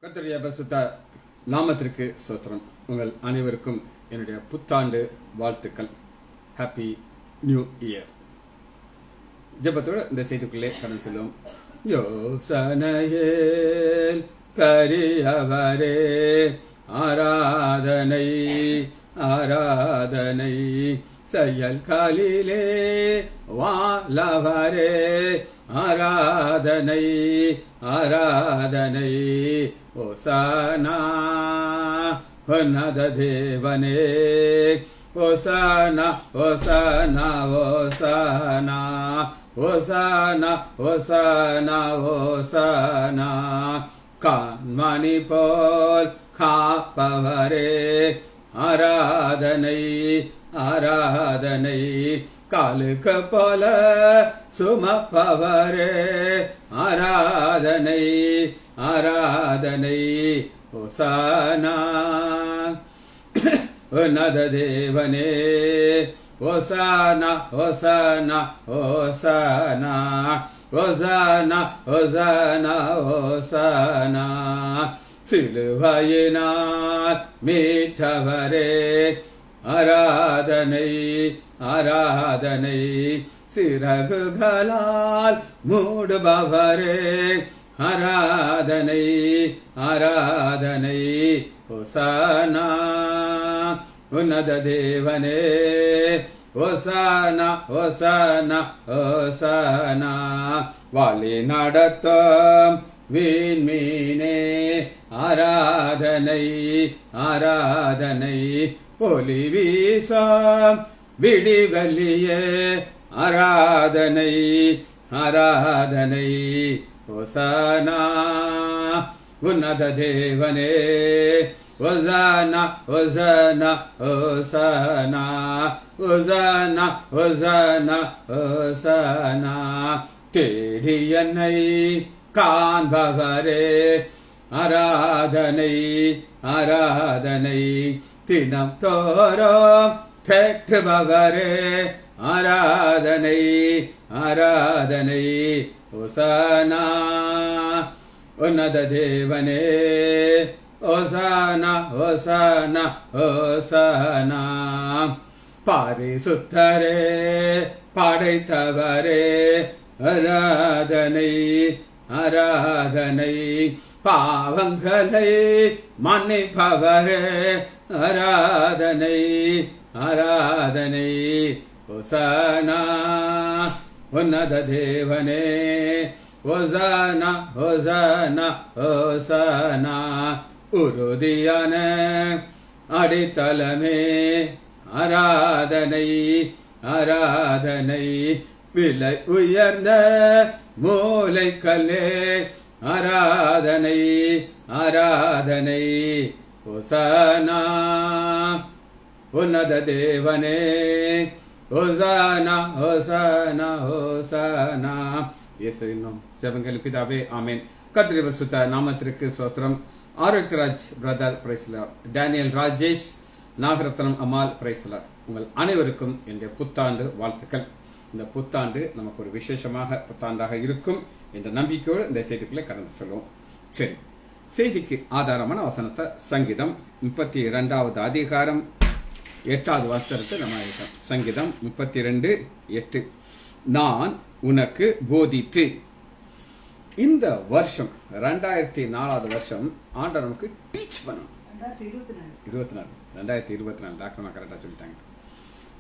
கர்த்தருடைய பரிசுத்த நாமத்திற்கு ஸ்தோத்திரம். உங்கள் அனைவருக்கும் என்னுடைய புத்தாண்டு வாழ்த்துக்கள். Happy new year. ஜெபத்தோடு இந்த செய்திக்குள்ளே கடந்து செல்வோம். யோசனையேல் கரியவரே ஆராதனை ஆராதனை, செயல்களிலே வாழவரே ஆராதனை ஆராதனை. ஓசானா உன்னத தேவனே, ஓசானா ஓசானா ஓசானா ஓசானா ஓசானா ஓசானா. கான்மணி போல் காப்பவரே ஆராதனை ஆராதனை, காலுக்கு போல சுமப்பவரே ஆராதனை ஆராதனை. ஓசானா உன்னத தேவனே, ஓசானா ஓசானா ஓசானா ஓசானா ஓசானா ஓசானா. சிலுவையினால் மீட்டவரே ஆராதனை ஆராதனை, சிறகுகளால் மூடுபவரே ஆராதனை ஆராதனை. ஓசானா உன்னத தேவனே, ஓசானா ஓசானா ஓசானா. வாலி நடத்தும் வீண்மீனே ஆராதனை ஆராதனை, ஒளி வீசாம் விடிவெள்ளியே ஆராதனை ஆராதனை. ஓசானா உன்னத தேவனே, ஓசானா ஓசானா ஓசானா ஓசானா ஓசானா ஓசானா. தேடி என்னை காண்பவரே ஆராதனை ஆராதனை, தினம் தோறும் தேற்றுபவரே ஆராதனை ஆராதனை. ஓசானா உன்னத தேவனே, ஓசானா ஓசானா ஓசானா. பரிசுத்தரே படைத்தவரே ஆராதனை ஆராதனை, பாவங்களை மன்னிப்பவரே ஆராதனை ஆராதனை. ஓசானா உன்னத தேவனே, ஓசானா ஓசானா ஓசானா. உறுதியான அடித்தளமே ஆராதனை ஆராதனை, விலை உயர்ந்த மூலைக்கல்லே ஆராதனை ஆராதனை. ஓசானா உன்னத தேவனே, ஓசானா ஓசானா ஓசானா. இயேசுவின் ஜெபங்கள் பிதாவே, ஆமென். கர்த்தருடைய பரிசுத்த நாமத்திற்கு ஸ்தோத்திரம். ஆரோக்கியராஜ் பிரதர் பிரைஸ்லார், டேனியல் ராஜேஷ், நாகரத்னம் அம்மாள் பிரைஸ்லார். உங்கள் அனைவருக்கும் என்னுடைய புத்தாண்டு வாழ்த்துக்கள். இந்த புத்தாண்டு நமக்கு ஒரு விசேஷமாக புத்தாண்டாக இருக்கும் என்ற நம்பிக்கையோடு இந்த செய்திக்குள்ளே கடந்து செல்வோம். சரி, செய்திக்கு ஆதாரமான வசனத்தை சங்கீதம் 32வது அதிகாரம் 8வது வசனத்தை நம்ம சங்கீதம் 32:8. நான் உனக்கு போதித்து. இந்த வருஷம் 2004வது வருஷம் ஆண்டவர் நமக்கு டீச் பண்ணணும். 2024 டாக்டர் கரெக்டா சொல்லிட்டாங்க.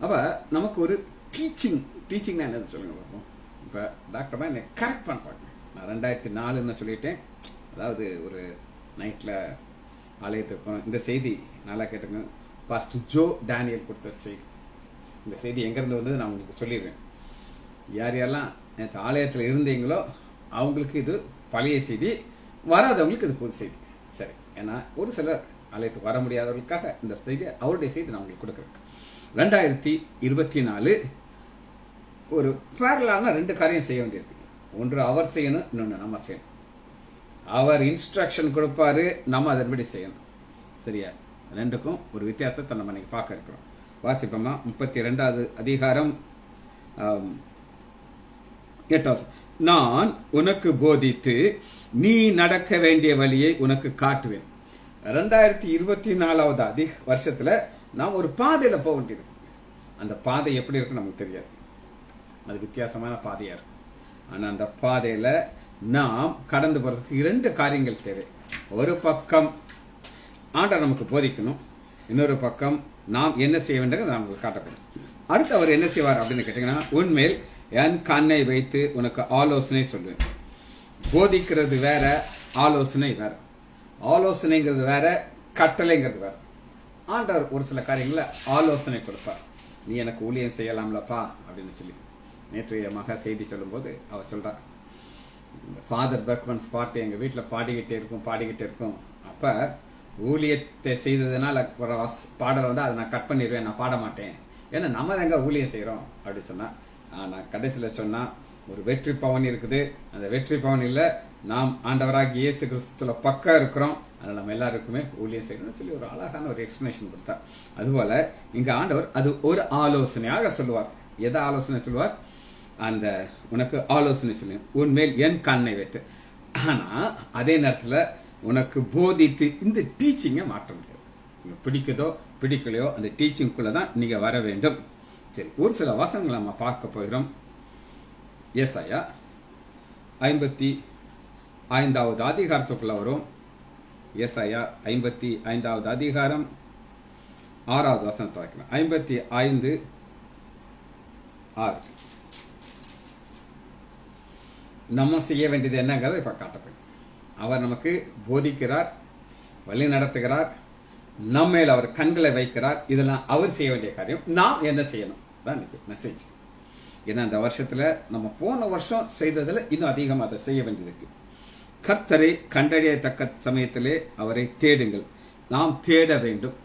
அப்ப நமக்கு ஒரு டீச்சிங்னா என்னது சொல்லுங்க பார்ப்போம். இப்ப டாக்டர் என்னை கரெக்ட் பண்ணுறாங்க. நான் 2004 சொல்லிட்டேன். அதாவது ஒரு நைட்ல ஆலயத்துக்கு போனோம். இந்த செய்தி நல்லா கேட்டுங்க. பாஸ்டர் ஜோ டேனியல் கொடுத்த செய்தி. இந்த செய்தி எங்கிருந்து வந்தது நான் உங்களுக்கு சொல்லிடுறேன். யார் யாரெல்லாம் நேற்று ஆலயத்தில் இருந்தீங்களோ அவங்களுக்கு இது பழைய செய்தி, வராதவங்களுக்கு இது புது செய்தி. சரி, ஏன்னா ஒரு சிலர் ஆலயத்துக்கு வர முடியாதவர்களுக்காக இந்த செய்தி, அவருடைய செய்தி நான் உங்களுக்கு கொடுக்குறேன். 2024 ஒரு பேரலான 2 காரியம் செய்ய வேண்டியது. ஒன்று அவர் செய்யணும், இன்னொன்று நம்ம செய்யணும். அவர் இன்ஸ்ட்ரக்ஷன் கொடுப்பாரு, நம்ம அதன்படி செய்யணும். சரியா? ரெண்டுக்கும் ஒரு வித்தியாசத்தை நம்ம இன்னைக்கு பார்க்க இருக்கிறோம். வாசிப்போமா? 32வது அதிகாரம் 8வது நான் உனக்கு போதித்து நீ நடக்க வேண்டிய வழியை உனக்கு காட்டுவேன். 2024வது வருஷத்துல நாம் ஒரு பாதையில போக வேண்டியது. அந்த பாதை எப்படி இருக்கு நமக்கு தெரியாது, அது வித்தியாசமான பாதையா இருக்கும். ஆனா அந்த பாதையில நாம் கடந்து போறதுக்கு 2 காரியங்கள் தேவை. ஒரு பக்கம் ஆண்டவர் நமக்கு போதிக்கணும், இன்னொரு பக்கம் நாம் என்ன செய்ய வேண்டும் நான் உங்களுக்கு காட்டப்படும். அடுத்து அவர் என்ன செய்வார் அப்படின்னு கேட்டீங்கன்னா, உன்மேல் என் கண்ணை வைத்து உனக்கு ஆலோசனை சொல்லுவேன். போதிக்கிறது வேற, ஆலோசனை வேற. ஆலோசனைங்கிறது வேற, கட்டளைங்கிறது வேற. ஆண்டவர் ஒரு சில காரியங்கள ஆலோசனை கொடுப்பார். நீ எனக்கு ஊழியம் செய்யலாம்லப்பா அப்படின்னு சொல்லி. நேற்று என் மக செய்தி சொல்லும் போது அவர் சொல்றார், ஃபாதர் பெர்க்மன்ஸ் பாட்டு எங்க வீட்டுல பாடிக்கிட்டே இருக்கும். அப்ப ஊழியத்தை செய்ததுனால ஒரு பாடல் வந்து அதை நான் கட் பண்ணிடுவேன், நான் பாட மாட்டேன், ஏன்னா நம்ம எங்க ஊழியம் செய்யறோம் அப்படின்னு சொன்னா. நான் கடைசியில சொன்னா ஒரு வெற்றி பவன் இருக்குது, அந்த வெற்றி பவனில் நாம் ஆண்டவராக இயேசு கிறிஸ்துல பக்கம் இருக்கிறோம், அதனால நம்ம எல்லாருக்குமே ஊழியம் செய்யணும்னு சொல்லி ஒரு அழகான ஒரு எக்ஸ்பிளனேஷன் கொடுத்தார். அதுபோல இங்க ஆண்டவர் அது ஒரு ஆலோசனையாக சொல்லுவார். எதை ஆலோசனை சொல்லுவார்? அந்த உனக்கு ஆலோசனை சொல்லுவேன், உன்மேல் என் கண்ணை வைத்து. ஆனா அதே நேரத்துல உனக்கு போதித்து இந்த டீச்சிங்கை மாற்ற முடியாது. பிடிக்குதோ பிடிக்கலையோ அந்த டீச்சிங்குள்ளதான் நீங்க வர வேண்டும். சரி, ஒரு சில வசனங்களை நம்ம பார்க்க போகிறோம். ஏசாயா 55வது அதிகாரத்துக்குள்ள வரும். ஏசாயா 55வது அதிகாரம் 6வது வசனத்தை வைக்கலாம். 55:6 நம்ம செய்ய வேண்டியது என்னங்கிறத இப்ப காட்டப்படும். அவர் நமக்கு போதிக்கிறார், வழி நடத்துகிறார், நம்மேல் அவர் கண்களை வைக்கிறார். இதெல்லாம் அவர் செய்ய வேண்டிய காரியம். நாம் என்ன செய்யணும் தான் மெசேஜ். ஏன்னா இந்த வருஷத்துல நம்ம போன வருஷம் செய்ததுல இன்னும் அதிகமாக அதை செய்ய வேண்டியதுக்கு. கர்த்தரை கண்டறியத்தக்க சமயத்திலே அவரை தேடுங்கள். நாம் தேட வேண்டும்.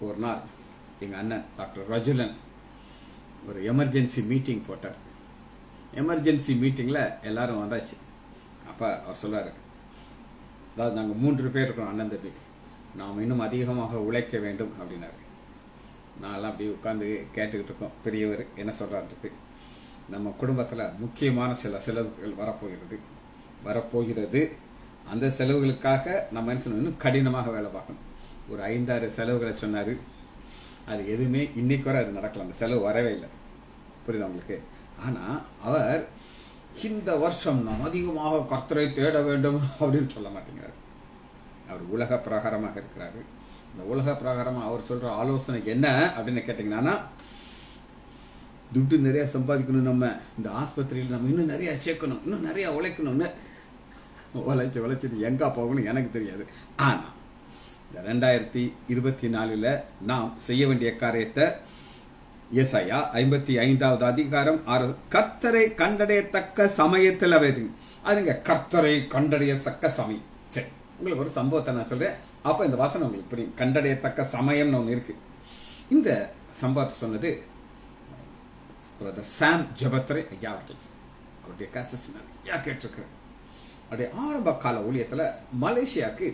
ஒரு நாள் எங்க அண்ணன் டாக்டர் ரஜுலன் ஒரு எமர்ஜென்சி மீட்டிங் போட்டார். எமர்ஜென்சி மீட்டிங்ல எல்லாரும் வந்தாச்சு. அப்ப அவர் சொல்றாரு, அதாவது நாங்க 3 பேர் இருக்கோம் அண்ணன் தம்பி, நாம் இன்னும் அதிகமாக உழைக்க வேண்டும் அப்படின்னாரு. நான்லாம் அப்படி உட்கார்ந்து கேட்டுக்கிட்டு இருக்கோம், பெரியவர் என்ன சொல்றாரு. நம்ம குடும்பத்துல முக்கியமான சில செலவுகள் வரப்போகிறது. அந்த செலவுகளுக்காக நம்ம என்ன சொல்லணும், இன்னும் கடினமாக வேலை பார்க்கணும். ஒரு 5-6 செலவுகளை சொன்னாரு. அது எதுவுமே இன்னைக்கு வரை அது நடக்கல, அந்த செலவு வரவே இல்லை. புரியுதா உங்களுக்கு? ஆனா அவர் இந்த வருஷம் நாம் அதிகமாக கர்த்தரை தேட வேண்டும் அப்படின்னு சொல்ல மாட்டேங்கிறார். அவர் உலக பிரகாரமாக இருக்கிறாரு. இந்த உலக பிரகாரமா அவர் சொல்ற ஆலோசனை என்ன அப்படின்னு கேட்டீங்கன்னா, துட்டு நிறைய சம்பாதிக்கணும், நம்ம இந்த ஆஸ்பத்திரியில் நம்ம இன்னும் நிறைய சேர்க்கணும், இன்னும் நிறைய உழைக்கணும்னு உழைச்சது எங்க போகணும் எனக்கு தெரியாது. ஆனா இந்த 2024 நாம் செய்ய வேண்டிய காரியத்தை ஏசாயா 55வது அதிகாரம் 6 கர்த்தரை கண்டடையத்தக்க சமயத்தில் அதுங்க கர்த்தரை கண்டடையத்தக்க சமயம். சரி, உங்களுக்கு ஒரு சம்பவத்தை நான் சொல்றேன், அப்ப இந்த வாசனை உங்களுக்கு புரியும். கண்டடையத்தக்க சமயம்னு ஒண்ணு இருக்கு. இந்த சம்பவத்தை சொன்னது சாம் ஜபத்ரே ஐயா அவர்கள். அவருடைய கேசஸ் நிறைய கேட்டிருக்கிறேன். அவருடைய ஆரம்ப கால ஊழியத்துல மலேசியாவுக்கு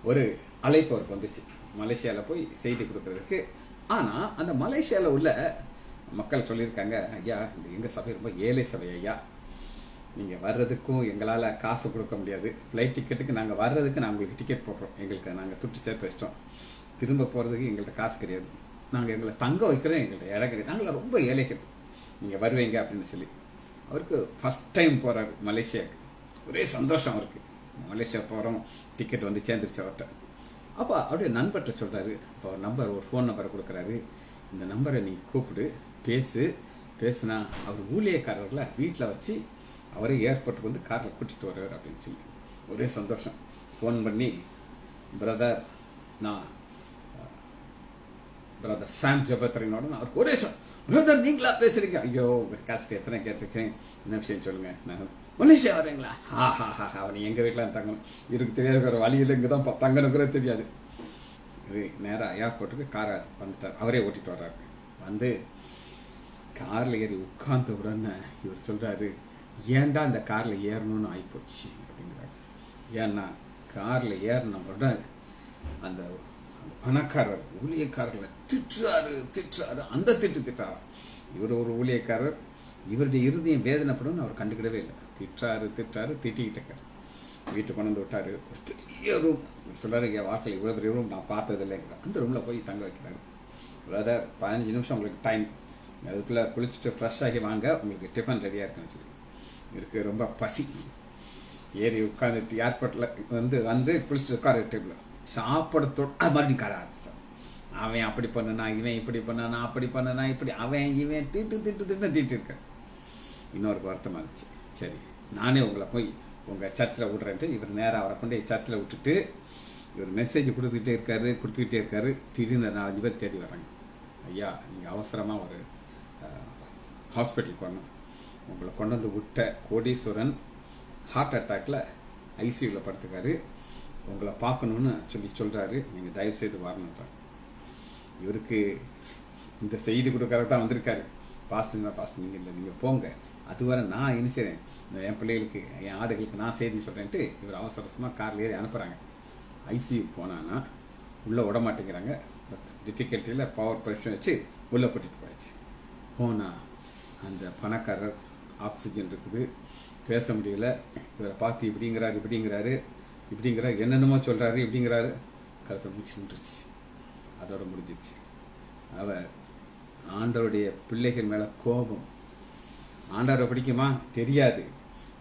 ஒரு அழைப்பு அவருக்கு வந்துச்சு, மலேசியால போய் செய்தி கொடுக்கறதுக்கு. ஆனா அந்த மலேசியால உள்ள மக்கள் சொல்லியிருக்காங்க, ஐயா இந்த எங்க சபை ரொம்ப ஏழை சபை ஐயா, நீங்க வர்றதுக்கும் எங்களால காசு கொடுக்க முடியாது, ஃபிளைட் டிக்கெட்டுக்கு நாங்க வர்றதுக்கு நாங்க உங்களுக்கு டிக்கெட் போடுறோம், எங்களுக்கு நாங்க துட்டு சேர்த்து வச்சிட்டோம், திரும்ப போறதுக்கு எங்கள்கிட்ட காசு கிடையாது, நாங்க எங்களை தங்க வைக்கிறோம், எங்கள்கிட்ட இடம் கிடையாது, நாங்கள ரொம்ப ஏழைகள், நீங்க வருவீங்க அப்படின்னு சொல்லி. அவருக்கு ஃபர்ஸ்ட் டைம் போறாரு மலேசியாவுக்கு. ஒரே சந்தோஷம் அவருக்கு, மலேசியா போறோம், டிக்கெட் வந்து சேர்ந்துருச்சு அவர்கிட்ட. அப்ப அவருடைய நண்பர்கிட்ட சொல்றாரு, இப்போ ஒரு ஃபோன் நம்பரை கொடுக்குறாரு, இந்த நம்பரை நீ கூப்பிடு, பேசுனா அவர் ஊழியக்காரர்களை வீட்டில் வச்சு அவரே ஏர்போர்ட்டுக்கு வந்து காரில் கூட்டிட்டு வருவார் அப்படின்னு சொல்லி. ஒரே சந்தோஷம். ஃபோன் பண்ணி, பிரதர் சாம் ஜபத்ரனோட அவருக்கு ஒரே பிரதர் நீங்களா பேசுறீங்க, ஐயோ காஸ்ட் எத்தனை கேட்டிருக்கேன், என்ன விஷயம் சொல்லுங்க, நான் மலேசியா வரீங்களா, அவன் எங்க வீட்டுல தங்கணும், இருக்கு தெரியாது, ஒரு வழியில் இங்கதான் தங்கணுங்கிற தெரியாது. நேரா ஏர்போர்ட்டுக்கு காரை வந்துட்டார், அவரே ஓட்டிட்டு வர்றாரு. வந்து கார்ல ஏறி உட்கார்ந்த உடனே இவர் சொல்றாரு, ஏன்டா இந்த கார்ல ஏறணும்னு ஆயிப்போச்சு அப்படிங்கிறாரு. ஏன்னா கார்ல ஏறின உடனே அந்த பணக்காரர் ஊழியக்காரர்களை திட்டுறாரு, அந்த திட்டுறாரு. இவர் ஒரு ஊழியக்காரர், இவருடைய இருதயம் வேதனைப்படும் அவர் கண்டுக்கிடவே இல்லை. திட்டாரு திட்டிக்கிட்டு இருக்காரு. வீட்டுக்கு கொண்டு வந்து விட்டாரு. ஒரு பெரிய ரூம் சொல்றாரு, வாசல் இவ்வளவு பெரிய ரூம் நான் பார்த்தது இல்லைங்கிற. அந்த ரூம்ல போய் தங்க வைக்கிறாரு. பிரதர் 15 நிமிஷம் உங்களுக்கு டைம், அதுக்குள்ள குளிச்சுட்டு ஃப்ரெஷ் ஆகி வாங்க, உங்களுக்கு டிஃபன் ரெடியா இருக்குன்னு சொல்லி. இருக்கு ரொம்ப பசி. ஏறி உட்காந்துட்டு ஏர்போர்ட்ல வந்து குளிச்சுட்டு உட்கார டேபிள் சாப்பிடத்தோடு அது மறுபடியும் கதை ஆரம்பிச்சிட்டான். அவன் அப்படி பண்ணனா, இவன் இப்படி பண்ணனா, அப்படி பண்ணனா, இப்படி அவன் இவன் தீட்டு இருக்கான். இன்னொருக்கு வருத்தமா இருந்துச்சு. சரி நானே உங்களை போய் உங்க சர்ச்சில் விடுறேன்ட்டு இவர் நேராக அவரை கொண்டு சர்ச்சில் விட்டுட்டு இவர் மெசேஜ் கொடுத்துக்கிட்டே இருக்காரு. திடீர்னு 4 பேர் தேடி வர்றாங்க. ஐயா நீங்கள் அவசரமாக ஒரு ஹாஸ்பிட்டலுக்கு வரணும், உங்களை கொண்டு வந்து விட்ட கோடீஸ்வரன் ஹார்ட் அட்டாக்ல ஐசியூவில் படுத்துக்காரு, உங்களை பார்க்கணுன்னு சொல்றாரு, நீங்கள் தயவு செய்து வரணுன்றார். இவருக்கு இந்த செய்தி கொடுக்கறத தான் வந்திருக்காரு. பாஸ்டர் நீங்கள் இல்லை, நீங்கள் போங்க, அதுவரை நான் இனிச்சிறேன், என் பிள்ளைகளுக்கு என் ஆடுகளுக்கு நான் செய்தி சொல்றேன்ட்டு இவர் அவசரமாக கார்ல ஏறி அனுப்புறாங்க. ஐசியூ போனான்னா உள்ள விட மாட்டேங்கிறாங்க. டிஃபிகல்ட்டியில் பவர் ப்ரெஷர் வச்சு உள்ள கூட்டிட்டு போயாச்சு. போனா அந்த பணக்காரர் ஆக்சிஜன் இருக்குது, பேச முடியல. இவரை பார்த்து இப்படிங்கிறாரு என்னென்னமோ சொல்றாரு, இப்படிங்கிறாரு. கருத்தை முடிச்சு அதோட முடிஞ்சிருச்சு. அவர் ஆண்டவருடைய பிள்ளைகள் மேல கோபம். ஆண்டவரை பிடிக்குமா தெரியாது,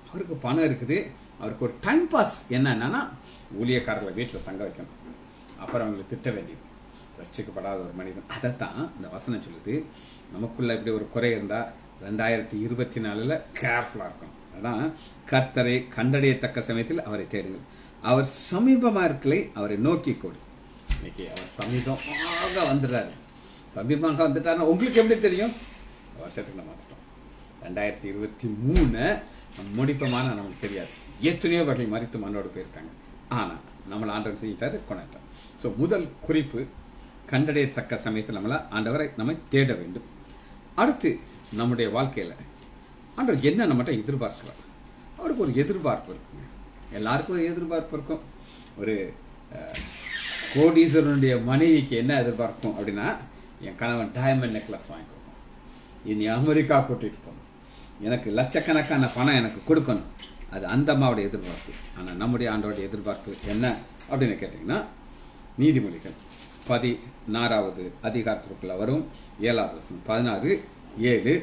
அவருக்கு பணம் இருக்குது, அவருக்கு ஒரு டைம் பாஸ் என்னன்னா ஊழியக்காரர்களை வீட்டில் தங்க வைக்கணும், அப்புறம் அவங்களுக்கு திட்ட வேண்டியது. ரட்சிக்கப்படாத ஒரு மனிதன். அதைத்தான் இந்த வசனம் சொல்லுது. நமக்குள்ள இப்படி ஒரு குறை இருந்தா 2024 கேர்ஃபுல்லா இருக்கும். அதான் கர்த்தரை கண்டடையத்தக்க சமயத்தில் அவரை தேடுங்கள், அவர் சமீபமா இருக்கலை, அவரை நோக்கி கொடு. இன்னைக்கு அவர் சமீபமாக வந்துடுறாரு. சமீபமாக வந்துட்டாருன்னா உங்களுக்கு எப்படி தெரியும்? வருஷத்துக்கு நம்ம வந்துட்டோம். 2023 முடிப்பமான நமக்கு தெரியாது. எத்தனையோ வகையில் மறித்து மண்ணோடு போயிருக்காங்க. ஆனா நம்மளை ஆண்டவர் செஞ்சிட்டாரு, கொண்டாட்டார். ஸோ முதல் குறிப்பு, கண்டடையத்தக்க சமயத்தில் ஆண்டவரை நம்ம தேட வேண்டும். அடுத்து நம்முடைய வாழ்க்கையில ஆண்டவர் என்ன நம்மகிட்ட எதிர்பார்க்கிறார்? அவருக்கு ஒரு எதிர்பார்ப்பு இருக்குங்க. எல்லாருக்கும் ஒரு எதிர்பார்ப்பு இருக்கும். ஒரு கோடீஸ்வரனுடைய மனைவிக்கு என்ன எதிர்பார்க்கும் அப்படின்னா, என் கணவன் டைமண்ட் நெக்லஸ் வாங்கி கொடுக்கணும், இனி அமெரிக்கா கூட்டிட்டு போகணும், எனக்கு லட்சக்கணக்கான பணம் எனக்கு கொடுக்கணும். அது அந்த அம்மாவுடைய எதிர்பார்ப்பு. ஆனா நம்முடைய ஆண்டோடைய எதிர்பார்ப்பு என்ன அப்படின்னு கேட்டீங்கன்னா, நீதிமொழிகள் 16வது அதிகாரத்திற்குள்ள வரும் 7வது வசனம் 16:7,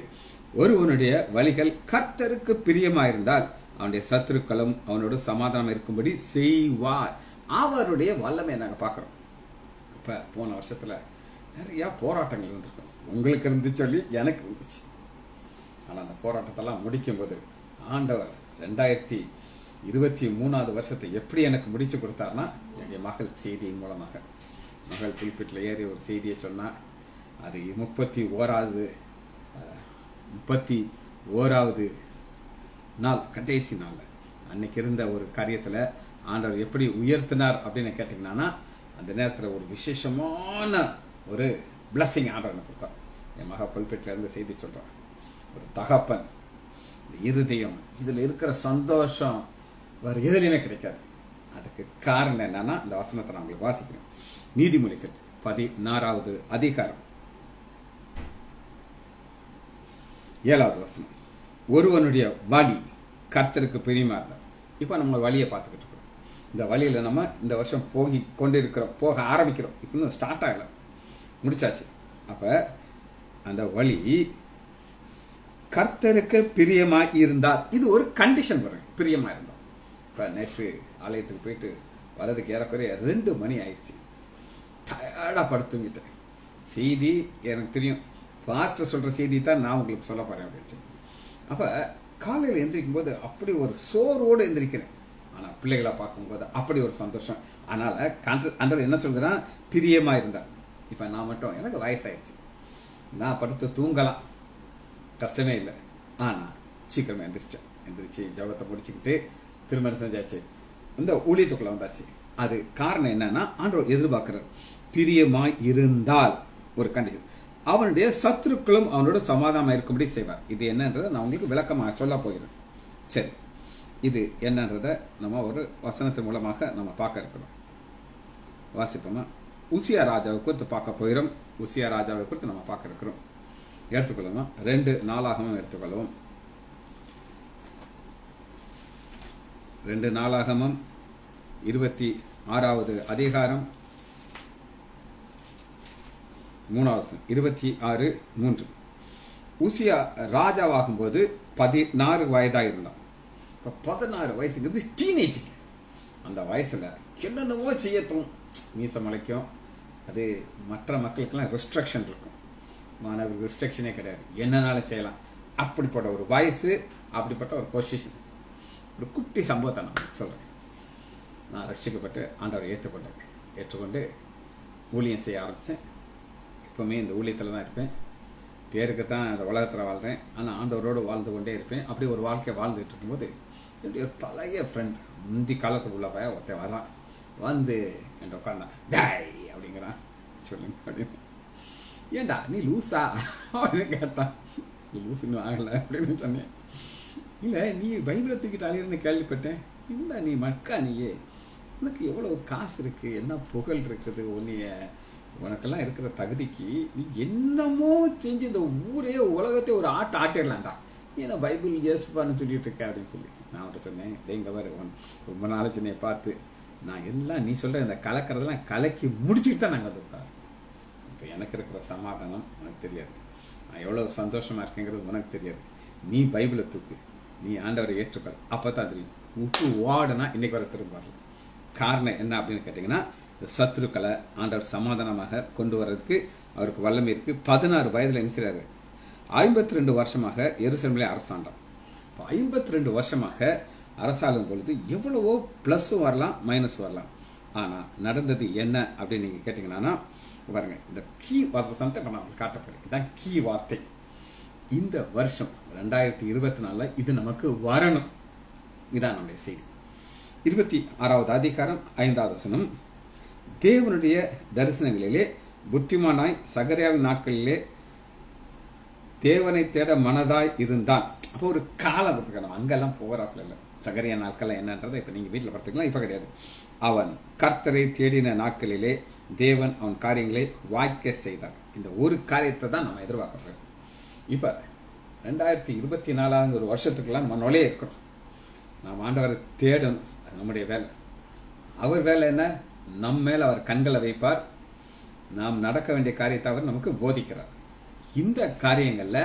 ஒருவனுடைய வழிகள் கர்த்தருக்கு பிரியமாயிருந்தால் அவனுடைய சத்துருக்களும் அவனோட சமாதானம் இருக்கும்படி செய்வார். அவருடைய வல்லமை நாங்க பாக்குறோம். இப்ப போன வருஷத்துல நிறைய போராட்டங்கள் இருந்திருக்கும். உங்களுக்கு இருந்து சொல்லி எனக்கு இருந்துச்சு. ஆனா அந்த போராட்டத்தெல்லாம் முடிக்கும் போது ஆண்டவர் 2023வது வருஷத்தை எப்படி எனக்கு முடிச்சு கொடுத்தாருன்னா, எங்க மகள் செய்தியின் மூலமாக. மகள் புல்பிட்டில் ஏறி ஒரு செய்தியை சொன்னா, அது 31வது நாள், கடைசி நாள் அன்னைக்கு இருந்த ஒரு காரியத்துல ஆண்டவர் எப்படி உயர்த்தினார் அப்படின்னு கேட்டீங்கன்னா, அந்த நேரத்துல ஒரு விசேஷமான ஒரு பிளஸிங் ஆண்டவர் கொடுத்தார். என் மக புல்பிட்டில இருந்து செய்தி சொல்றான். ஒரு தகப்பன் இருதயம், இதுல இருக்கிற சந்தோஷம் வேற எதுலையுமே கிடைக்காது. அதுக்கு காரணம் என்னன்னா, இந்த வசனத்தை நான் உங்களுக்கு வாசிக்கிறேன். நீதிமொழிகள் 16வது அதிகாரம் 7வது வசனம், ஒருவனுடைய வழி கர்த்தருக்கு பிரியமா இருந்தார். இப்ப நம்ம வழியை பார்த்துக்கிட்டு இருக்கோம். இந்த வழியில நம்ம இந்த வருஷம் போக ஆரம்பிக்கிறோம். இன்னும் ஸ்டார்ட் ஆகல, முடிச்சாச்சு. அப்ப அந்த வழி கர்த்தருக்கு பிரியமா இருந்தால், இது ஒரு கண்டிஷன் வரும், பிரியமா இருந்தால். இப்ப நேற்று ஆலயத்துக்கு போயிட்டு வரதுக்கு ஏறக்குறைய 2 மணி ஆயிடுச்சு. டயர்டா படுத்துங்கிட்டேன். செய்தி எனக்கு தெரியும், பாஸ்டர் சொல்ற செய்தி தான் நான் உங்களுக்கு சொல்ல போறேன் அப்படின்னு. அப்ப காலையில் எந்திரிக்கும் போது அப்படி ஒரு சோர்வோடு எந்திரிக்கிறேன். ஆனா பிள்ளைகளை பார்க்கும்போது அப்படி ஒரு சந்தோஷம். அதனால ஆண்டவர் என்ன சொல்கிறான்? பிரியமா இருந்தா. இப்ப நான் மட்டும், எனக்கு வயசாயிடுச்சு, நான் படுத்து தூங்கலாம், கஷ்டமே இல்லை. ஆனா சீக்கிரமா எந்திரிச்சு ஜபத்தை முடிச்சுக்கிட்டு திருமணம் செஞ்சாச்சு, இந்த ஊழியத்துக்குள்ள வந்தாச்சு. அது காரணம் என்னன்னா, ஆண்டவர் எதிர்பார்க்கிறார் பிரியமாய் இருந்தால் ஒரு கண்டிஷன், அவனுடைய சத்துருக்களும் அவனோட சமாதானம் இருக்கும்படி செய்வார். இது என்னன்றதை நான் உங்களுக்கு விளக்கமாக சொல்ல போகிறேன். சரி, இது என்னன்றத நம்ம ஒரு வசனத்தின் மூலமாக நம்ம பார்க்க இருக்கிறோம். வாசிப்போமா? உசியா ராஜாவை குறித்து பார்க்க போகிறோம். உசியா ராஜாவை குறித்து நம்ம பார்க்க இருக்கிறோம். எடுத்துக்கொள்ளணும். 2 நாளாகமம் எடுத்துக்கொள்ளவும். 2 நாளாகமம் 26வது அதிகாரம் 3வது 26:3. ஊசியா ராஜாவாகும் போது 16 வயதா இருந்தான். 16 வயசுங்கிறது டீனேஜ். அந்த வயசுல என்னென்னவோ செய்யட்டும், மீச முளைக்கும். அது மற்ற மக்களுக்கெல்லாம் ரெஸ்ட்ரிக்ஷன் இருக்கும். மாணவருக்கு ரெஸ்ட்ரிக்ஷனே கிடையாது, என்னன்னாலும் செய்யலாம். அப்படிப்பட்ட ஒரு வயசு, அப்படிப்பட்ட ஒரு பொசிஷன். ஒரு குட்டி சம்பவத்தை நான் சொல்றேன். நான் ரட்சிக்கப்பட்டு ஆண்டவரை ஏற்றுக்கொண்டு ஊழியம் செய்ய ஆரம்பித்தேன். இப்போவுமே இந்த ஊழியத்தில் தான் இருப்பேன். பேருக்கு தான் இந்த உலகத்தில் வாழ்கிறேன், ஆனால் ஆண்டவரோடு வாழ்ந்து கொண்டே இருப்பேன். அப்படி ஒரு வாழ்க்கையை வாழ்ந்துட்டு இருக்கும்போது என்னுடைய பழைய ஃப்ரெண்ட், முந்தி காலத்துக்கு உள்ள பையன் ஒருத்தன் வர்றான். வந்து என்கிட்ட உட்காந்தான். டாய் அப்படிங்கிறான். சொல்லுங்க அப்படின்னு. ஏண்டா நீ லூஸா அப்படின்னு கேட்டான். நீ லூசுன்னு ஆகலை அப்படின்னு சொன்னேன். இல்லை, நீ பைபிளை தூக்கிட்டு அழியிருந்து கேள்விப்பட்டேன். இல்லை, நீ மக்கா, நீயே உனக்கு எவ்வளவு காசு இருக்கு, என்ன புகழ் இருக்குது, உனக்கெல்லாம் இருக்கிற தகுதிக்கு நீ என்னமோ செஞ்சு இந்த ஊரே உலகத்தை ஒரு ஆட்டிடலாம்டா. ஏன்னா பைபிள் ஏசுப்பான்னு சொல்லிட்டு இருக்க அப்படின்னு சொல்லி நான் அவன்கிட்ட சொன்னேன். எங்க வேறு ரொம்ப நாளைக்கு என்னை பார்த்து நான் எல்லாம் நீ சொல்ற இந்த கலக்கிறதெல்லாம் கலக்கி முடிச்சுட்டு தான் நாங்கள் உட்காரு. இப்போ எனக்கு இருக்கிற சமாதானம் உனக்கு தெரியாது, நான் எவ்வளவு சந்தோஷமா இருக்கேங்கிறது உனக்கு தெரியாது. நீ பைபிளை தூக்கு, நீ ஆண்டவரை ஏற்றுக்கொள், அப்பதான் தெரியும். விட்டு ஓடனா இன்னைக்கு வர திரும்ப வரல. காரணம் என்ன அப்படின்னு கேட்டீங்கன்னா, சத்துருக்களை ஆண்டவர் சமாதானமாக கொண்டு வர்றதுக்கு அவருக்கு வல்லமை இருக்கு. 16 வயதுல என்ன செய்றாரு? 52 வருஷமாக எருசலேமிலே அரசாண்டார். 52 வருஷமாக அரசாளும் பொழுது எவ்வளவோ பிளஸும் வரலாம், மைனஸ் வரலாம். ஆனா நடந்தது என்ன அப்படின்னு நீங்க கேட்டீங்கன்னா பாருங்க, இந்த கீ வார்த்தை நான் காட்டப்படுறேன். இதுதான் கீ வார்த்தை. இந்த வருஷம் 2024 இது நமக்கு வரணும். இதான் நம்முடைய செய்தி. 26வது அதிகாரம் 5வது வசனம். தேவனுடைய தரிசனங்களிலே புத்திமானாய் சகரியாவின் நாட்களிலே தேவனை தேட மனதாய் இருந்தான். அப்போ ஒரு காலம் எடுத்துக்கணும். அங்கெல்லாம் போகிறாப்புல இல்லை. சகரியா நாட்கள் என்னன்றதை இப்ப நீங்க வீட்டில் பார்த்துக்கலாம், இப்ப கிடையாது. அவன் கர்த்தரை தேடின நாட்களிலே தேவன் அவன் காரியங்களை வாய்க்க செய்தார். இந்த ஒரு காரியத்தை தான் நம்ம எதிர்பார்க்கிறோம். இப்ப 2024 ஒரு வருஷத்துக்குலாம் நம்ம நுழைய இருக்கணும். நாம் ஆண்டவரை தேடணும். அது நம்முடைய வேலை. அவர் வேலை என்ன? நம்ம மேல அவர் கண்களை வைப்பார். நாம் நடக்க வேண்டிய காரியத்தை அவர் நமக்கு போதிக்கிறார். இந்த காரியங்கள்ல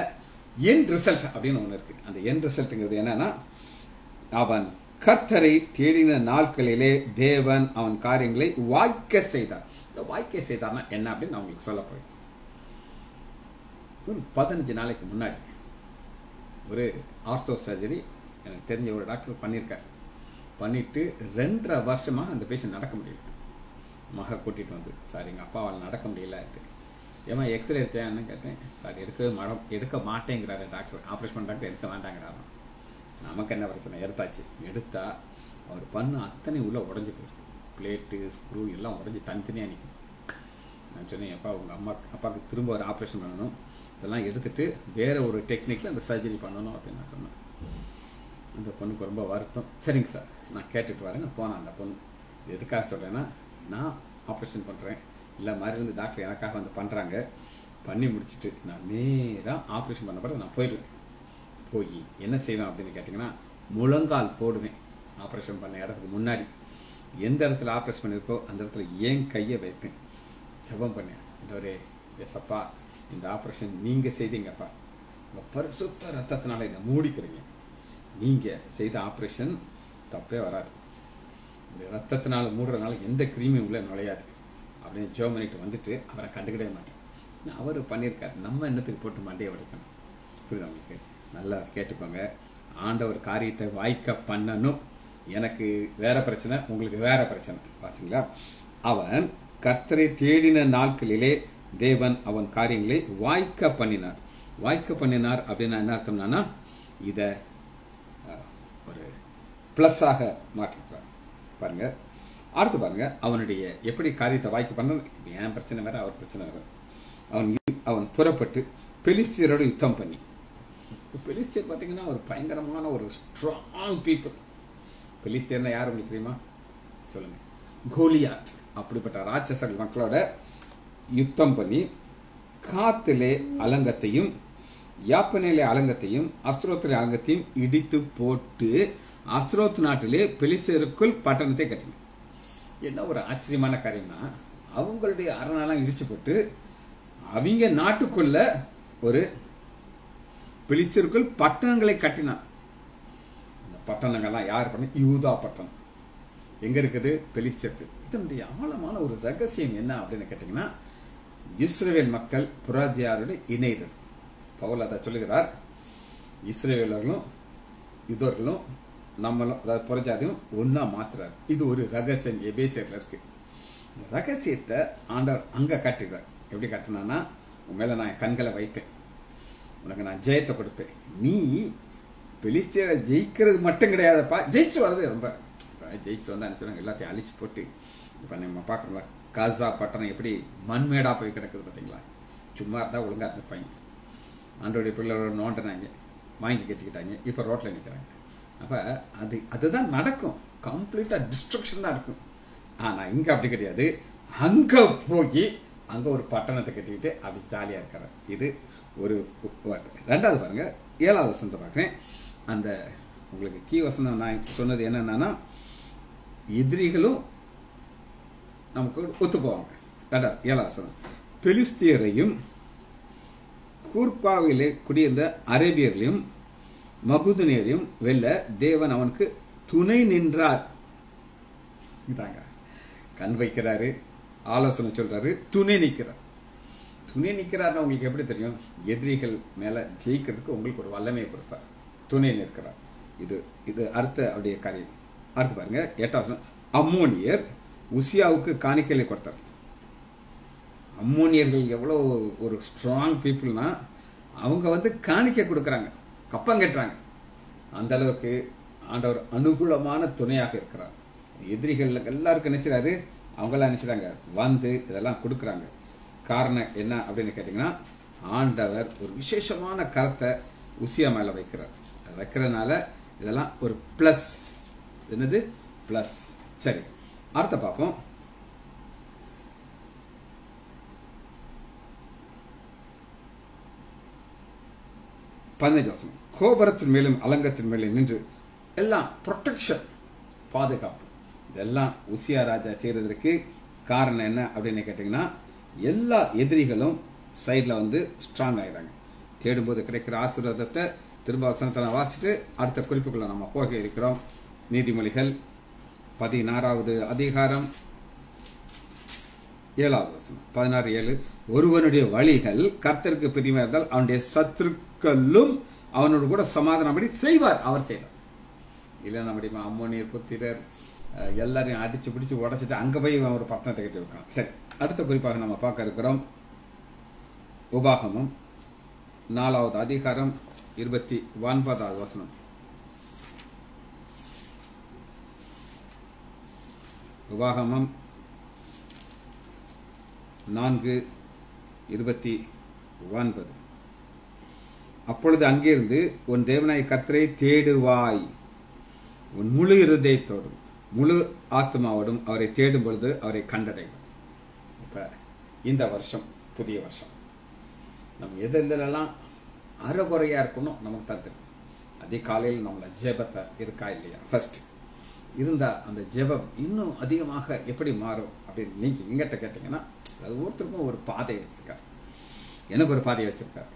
என் ரிசல்ட் அப்படின்னு ஒண்ணு இருக்கு. அந்த என் ரிசல்ட்ங்கிறது என்னன்னா, அவன் கர்த்தரை தேடின நாட்களிலே தேவன் அவன் காரியங்களை வாய்க்க செய்தார். இந்த வாய்க்க செய்தார்னா என்ன அப்படின்னு நான் உங்களுக்கு சொல்ல போறேன். ஒரு 15 நாளைக்கு முன்னாடி ஒரு ஆர்த்தோ சர்ஜரி எனக்கு தெரிஞ்ச ஒரு டாக்டர் பண்ணியிருக்காரு. பண்ணிட்டு 2.5 வருஷமா அந்த பேஷண்ட் நடக்க முடியல. மக கூட்டிட்டு வந்து, சார் எங்க அப்பாவால் நடக்க முடியல, ஏமா எக்ஸ்ரே எடுத்தேன்னு கேட்டேன். சார் எடுக்க மாட்டேங்கிறாரு டாக்டர், ஆப்ரேஷன் டாக்டர் எடுக்க வேண்டாங்கிறாரு. நமக்கு என்ன பிரச்சனை, எடுத்தாச்சு. எடுத்தா அவர் பண்ண அத்தனை உள்ள உடஞ்சி போயிருக்கு. பிளேட்டு ஸ்க்ரூ எல்லாம் உடஞ்சி தனித்தனியா நிற்கும். நான் சொன்னேன், அப்பா உங்க அப்பாவுக்கு திரும்ப ஒரு ஆப்ரேஷன் பண்ணணும், இதெல்லாம் எடுத்துட்டு வேற ஒரு டெக்னிக்ல அந்த சர்ஜரி பண்ணணும் அப்படின்னு நான் சொன்னேன். அந்த பொண்ணுக்கு ரொம்ப வருத்தம். சரிங்க சார், நான் கேட்டுட்டு வரேன். நான் போனேன். அந்த பொண்ணு எதுக்காக சொல்றேன்னா, நான் ஆப்ரேஷன் பண்றேன் இல்லை மாதிரி இருந்து டாக்டர் எனக்காக வந்து பண்றாங்க. பண்ணி முடிச்சுட்டு நான் நேராக ஆப்ரேஷன் பண்ண பிறகு நான் போயிடுவேன். போய் என்ன செய்வேன் அப்படின்னு கேட்டிங்கன்னா, முழங்கால் போடுவேன். ஆப்ரேஷன் பண்ண இடத்துக்கு முன்னாடி எந்த இடத்துல ஆப்ரேஷன் பண்ணியிருக்கோ அந்த இடத்துல ஏன் கையை வைப்பேன், ஜெபம் பண்ணேன். ஒரு எஸ்அப்பா, இந்த ஆப்ரேஷன் நீங்க செய்தீங்கப்பா, உங்க பரிசுத்த ரத்தத்தினால இதை மூடிக்கிறீங்க. நீங்க செய்த ஆப்ரேஷன் தப்பே வராது. இந்த ரத்தத்தினால மூடுறதுனால எந்த கிருமியும் உள்ள நுழையாது அப்படின்னு ஜெபம் பண்ணிட்டு வந்துட்டு அவரை கண்டுக்கிடவே மாட்டேன். அவர் பண்ணியிருக்காரு, நம்ம என்னத்துக்கு போட்டு மண்டையை உடைக்கணும். புரியுது உங்களுக்கு? நல்லா கேட்டுக்கோங்க. ஆண்டவர் காரியத்தை வாய்க்க பண்ணணும். எனக்கு வேற பிரச்சனை, உங்களுக்கு வேற பிரச்சனை. பாத்தீங்களா? அவன் கர்த்தரை தேடின நாட்களிலே தேவன் அவன் காரியங்களை வாய்க்க பண்ணினார். வாய்க்க பண்ணினார் அப்படின்னா என்ன அர்த்தம்னா, இத ஒரு பிளஸ் ஆக மாற்றிருக்கிறார். பாருங்க, அடுத்து பாருங்க, அவனுடைய எப்படி காரியத்தை வாய்க்க பண்ண. என் பிரச்சனை வேற, அவர் பிரச்சனை வேற. அவன் புறப்பட்டு பெலிஸ்தியரோடு யுத்தம் பண்ணி. பெலிஸ்தியர் பாத்தீங்கன்னா ஒரு பயங்கரமான ஒரு ஸ்ட்ராங் பீப்புள். பெலிஸ்தியர்னா யார் உங்களுக்கு தெரியுமா? சொல்லுங்க. கோலியாத். அப்படிப்பட்ட ராட்சசர்கள் மக்களோட யுத்தம் பண்ணி காத்திலே அலங்கத்தையும் யாப்பனிலே அலங்கத்தையும் அஸ்ரோத்திலே அலங்கத்தையும் இடித்து போட்டு அஸ்ரோத் நாட்டிலே பெலிஸ்தருக்குள் பட்டணத்தை கட்டினார். என்ன ஒரு ஆச்சரியமான காரியம்னா, அவங்களுடைய அரணெல்லாம் இடிச்சு போட்டு அவங்க நாட்டுக்குள்ள ஒரு பெலிஸ்தருக்குள் பட்டணங்களை கட்டினார். இந்த பட்டணங்கள்லாம் யார் பண்ண? யூதா பட்டணம் எங்க இருக்குது? பெலிஸ்தருக்கு. இதனுடைய ஆழமான ஒரு ரகசியம் என்ன அப்படின்னு கேட்டீங்கன்னா, இஸ்ரவேல் மக்கள் புறஜாதியாரோட இணைகிறது. பவுல் அதை சொல்லுகிறார், இஸ்ரவேலர்களும் யூதர்களும் நம்மளும், அதாவது புறஜாதியும் ஒன்னா மாத்துறாரு. இது ஒரு ரகசியம் எபேசியர்ல இருக்கு. இந்த ரகசியத்தை ஆண்டவர் அங்க காட்டுகிறார். எப்படி காட்டினா, உன் மேல நான் கண்களை வைப்பேன், உனக்கு நான் ஜெயத்தை கொடுப்பேன், நீ பெலிஸ்தியரை ஜெயிக்கிறது மட்டும் கிடையாதுப்பா, ஜெயிச்சு வர்றது ரொம்ப ஜெயிச்சு வந்தா சொல்லுவாங்க எல்லாத்தையும் அழிச்சு போட்டு. இப்ப நம்ம பாக்குறோம்ல, காசா பட்டணம் எப்படி மண்மேடா போய் கிடக்குது பாத்தீங்களா? சும்மா இருந்தா ஒழுங்கா இருப்பாங்க. ஆண்டோடைய பிள்ளைகளோட நோண்டினாங்க, வாங்கி கட்டிக்கிட்டாங்க, இப்ப ரோட்ல நிக்கிறாங்க. அப்ப அதுதான் நடக்கும். கம்ப்ளீட்டா டிஸ்ட்ரக்ஷன் தான் இருக்கும். ஆனா இங்க அப்படி கிடையாது. அங்க போய் அங்க ஒரு பட்டணத்தை கட்டிக்கிட்டு அப்படி ஜாலியா இருக்கிறார். இது ஒரு ரெண்டாவது பாருங்க, 7வது வசனத்தை பார்க்கிறேன். அந்த உங்களுக்கு கீ வசனம் நான் சொன்னது என்னன்னா, எதிரிகளும் நமக்கு ஒத்து போவாங்க. 7வது வசனம், பெலிஸ்தியரையும் கூர்பாவிலே குடியிருந்த அரேபியர்களையும் மகுதுனியரையும் வெல்ல தேவன் அவனுக்கு துணை நின்றார். கண் வைக்கிறாரு, ஆலோசனை சொல்றாரு, துணை நிற்கிறார். துணை நிற்கிறார்னா உங்களுக்கு எப்படி தெரியும்? எதிரிகள் மேல ஜெயிக்கிறதுக்கு உங்களுக்கு ஒரு வல்லமையை கொடுப்பார். துணை நிற்கிறார். இது அடுத்த அவருடைய காரியம். அடுத்து பாருங்க 8வது, அம்மோனியர் உசியாவுக்கு காணிக்கையை கொடுத்தார். அம்மோனியர்கள் எவ்வளவு ஒரு ஸ்ட்ராங் பீப்புள்னா, அவங்க காணிக்கை கொடுக்கறாங்க, கப்பம் கட்டுறாங்க. அந்த அளவுக்கு ஆண்டவர் அனுகூலமான துணையாக இருக்கிறார். எதிரிகள் எல்லாருக்கும் நினைச்சாரு, அவங்களாம் நினைச்சாங்க இதெல்லாம் கொடுக்கறாங்க. காரணம் என்ன அப்படின்னு கேட்டீங்கன்னா, ஆண்டவர் ஒரு விசேஷமான கரத்தை உசியா மேல வைக்கிறார். வைக்கிறதுனால இதெல்லாம் ஒரு பிளஸ். என்னது? பிளஸ். சரி, அடுத்த பார்ப்போம். கோபுரத்தின் மேலும் அலங்கத்தின் மேலும் நின்று எல்லாம் ப்ரொடெக்ஷன், பாதுகாப்பு. இதெல்லாம் உசியா ராஜா செய்யறதுக்கு காரணம் என்ன அப்படின்னு கேட்டீங்கன்னா, எல்லா எதிரிகளும் சைட்ல ஸ்ட்ராங் ஆயிடுறாங்க. தேடும்போது கிடைக்கிற ஆசீர்வாதத்தை திரும்ப வசனத்தை வாசிச்சுட்டு அடுத்த குறிப்புக்குள்ள நம்ம போக இருக்கிறோம். நீதிமொழிகள் 16வது அதிகாரம் 7வது வசனம், 16:7. ஒருவனுடைய வழிகள் கர்த்தருக்கு பிரியமா இருந்தால் அவனுடைய சத்துருக்களும் அவனோடு கூட சமாதானப்படி செய்வார். அவர் செய்வார். இல்ல நம்முடைய அம்மோனியர் புத்திரர் எல்லாரையும் அடிச்சு பிடிச்சு உடைச்சிட்டு அங்க போய் ஒரு பட்டணத்தை கட்டி இருக்கான். சரி, அடுத்த குறிப்பாக நம்ம பார்க்க இருக்கிறோம். உபாகமம் 4வது அதிகாரம் 29வது வசனம். உபாகமம் 4:29. அப்பொழுது அங்கிருந்து உன் தேவனாய் கர்த்தரை தேடுவாய், உன் முழு இருதயத்தோடும் முழு ஆத்மாவோடும் அவரை தேடும் பொழுது அவரை கண்டடைவாய். இப்ப இந்த வருஷம் புதிய வருஷம். நம்ம எதெல்லாம் அறகுறையா இருக்கணும் நமக்கு தான் தெரியும். அதிகாலையில் நம்மள ஜெபத்தை இருக்கா இல்லையா? ஃபர்ஸ்ட் இருந்தா அந்த ஜெபம் இன்னும் அதிகமாக எப்படி மாறும் அப்படின்னு நீங்க எங்கிட்ட கேட்டீங்கன்னா, அது ஒருத்தருக்கும் ஒரு பாதை வச்சிருக்காரு. எனக்கு ஒரு பாதையை வச்சிருக்காரு.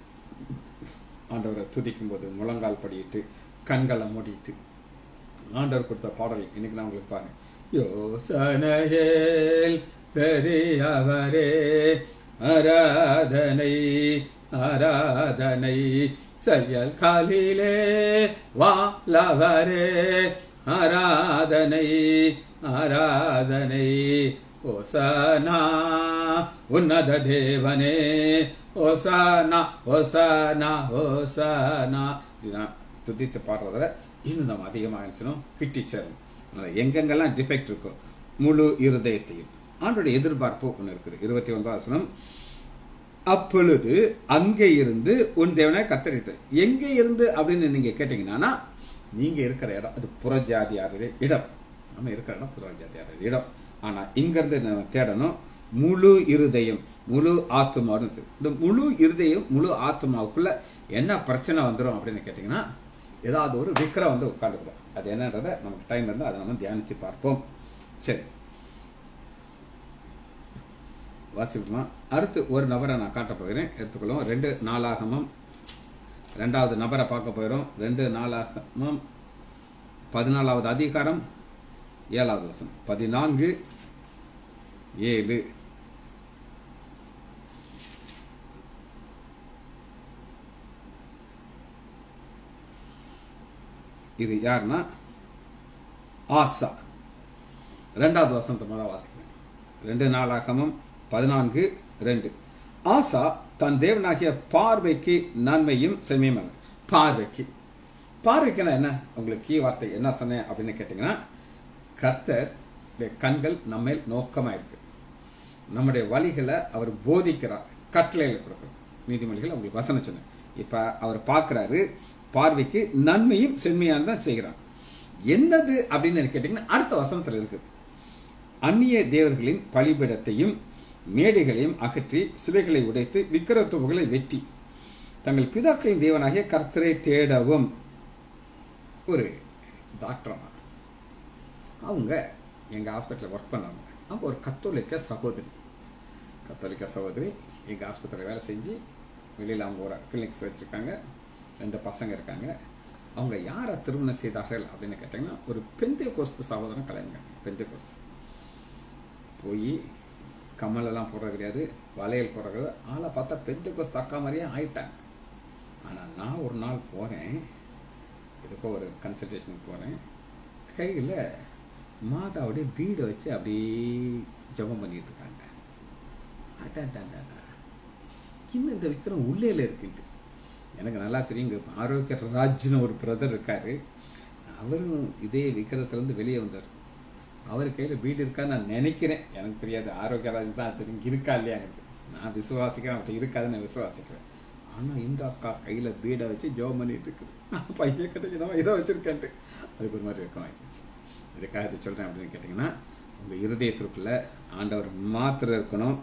ஆண்டவரை துதிக்கும் போது முழங்கால் படிட்டு கண்களை மூடிட்டு ஆண்டவர் கொடுத்த பாடல் இன்னைக்கு நான் உங்களுக்கு பாருங்க. யோசனையில் பெரியவரே ஆராதனை ஆராதனை, செயல் காலிலே வாழவரே ஆராதனை ஆராதனை, ஓசனா உன்னத தேவனே ஓசனா ஓசனா ஓசனா. இதுதான் துதித்து பாடுறத இன்னும் நம்ம அதிகமாக நினைச்சணும், கிட்டி சேரணும். எங்கெங்கெல்லாம் டிஃபெக்ட் இருக்கோ முழு இருதயத்தையும். ஆண்டோடைய எதிர்பார்ப்பு ஒன்று இருக்குது. 29வது வசனம், அப்பொழுது அங்கே இருந்து உன் தேவனை கர்த்தரித்த. எங்கே இருந்து அப்படின்னு நீங்க கேட்டீங்கன்னா, நீங்க இருக்கிற இடம் அது புறஜாதியாருடைய இடம். நம்ம இருக்கிற இடம் புறஜாதியாருடைய இடம். ஆனா இங்க இருந்து நம்ம தேடணும், முழு இருதயம் முழு ஆத்மா. இந்த முழு இருதயம் முழு ஆத்மாவுக்குள்ள என்ன பிரச்சனை வந்துடும் அப்படின்னு கேட்டீங்கன்னா, ஏதாவது ஒரு விக்கிரம் வந்து உட்காந்துக்கூடும். அது என்னன்றதை நமக்கு டைம் இருந்தால் அதை நம்ம தியானிச்சு பார்ப்போம். சரி, வாசிக்கலாம். அடுத்து ஒரு நபரை நான் காட்ட போகிறேன், எடுத்துக்கொள்ளும். 2 நாளாகமம் 2வது நபரை பார்க்க போயிடும். 2 நாளாகமம் 14வது அதிகாரம் 7வது வசனம். 14:7. இது யாருன்னா ஆசா. 2வது வசனத்தை முதல்ல வாசிக்கிறேன். 2 நாளாகமம் 14:2. ஆசா தன் தேவனாகிய பார்வைக்கு நன்மையும் செம்மையும். பார்வைக்குன்னா என்ன? உங்களுக்கு கீ வார்த்தை என்ன சொன்னேன் அப்படின்னு கேட்டீங்கன்னா, கர்த்தர் கண்கள் நம்ம நோக்கமா இருக்கு. நம்முடைய வழிகளை அவர் போதிக்கிறார், கட்டளைகளை கொடுக்கிறார். நீதிமொழிகள் உங்களுக்கு வசனம் சொன்னேன். இப்ப அவர் பார்க்கிறாரு, பார்வைக்கு நன்மையும் செம்மையானதான் செய்கிறார். என்னது அப்படின்னு கேட்டீங்கன்னா அடுத்த வசனத்துல இருக்குது. அந்நிய தேவர்களின் பலிபீடத்தையும் மேடைகளையும் அகற்றி சிலைகளை உடைத்து விக்கிரத்துவங்களை வெட்டி தங்கள் பிதாக்களின் தேவனாகிய கர்த்தரை தேடவும். ஒரு டாக்டர் அவங்க எங்க ஹாஸ்பிட்டல் ஒர்க் பண்ணாங்க. அவங்க ஒரு கத்தோலிக்க சகோதரி எங்க ஆஸ்பத்திரியில் வேலை செஞ்சு வெளியில் அவங்க ஒரு கிளினிக்ஸ் வச்சிருக்காங்க. 2 பசங்க இருக்காங்க. அவங்க யாரை திருமணம் செய்தார்கள் அப்படின்னு கேட்டீங்கன்னா, ஒரு பெந்தேகோஸ்து சகோதரன் கல்யாணம். பெந்தேகோஸ்து போய் கம்மலெல்லாம் போடுறது கிடையாது, வளையல் போடுறது. ஆளை பார்த்தா பெந்தேகோஸ்து அக்கா மாதிரியே ஆயிட்டாங்க. ஆனால் நான் ஒரு நாள் போறேன், இதுக்கோ ஒரு கன்சல்டேஷனுக்கு போறேன். கையில் மாதாவுடைய பீடை வச்சு அப்படியே ஜபம் பண்ணிட்டு இருக்காங்க. இன்னும் இந்த விக்கிரம் உள்ளேல இருக்குன்ட்டு எனக்கு நல்லா தெரியுங்க. ஆரோக்கிய ராஜ்னு ஒரு பிரதர் இருக்காரு. அவரும் இதே விக்கிரத்திலிருந்து வெளியே வந்தார். அவர் கையில் பீடு இருக்கான்னு நான் நினைக்கிறேன், எனக்கு தெரியாது. ஆரோக்கியராஜ் தான் தெரியும் இருக்கா இல்லையா எனக்கு. நான் விசுவாசிக்கிறேன், அவர்கிட்ட இருக்காதுன்னு நான் விசுவாசிக்கிறேன். ஆனால் இந்த அக்கா கையில் பீடை வச்சு ஜோம் பண்ணிட்டு இருக்குது. பையன் கிட்ட இதை வச்சிருக்கேன்ட்டு அதுக்கு ஒரு மாதிரி இருக்கும் ஆயிடுச்சு. இதுக்காக இதை சொல்றேன் அப்படின்னு கேட்டீங்கன்னா, உங்க இருதயத்திற்குள்ள ஆண்டவர் மாத்திரம் இருக்கணும்.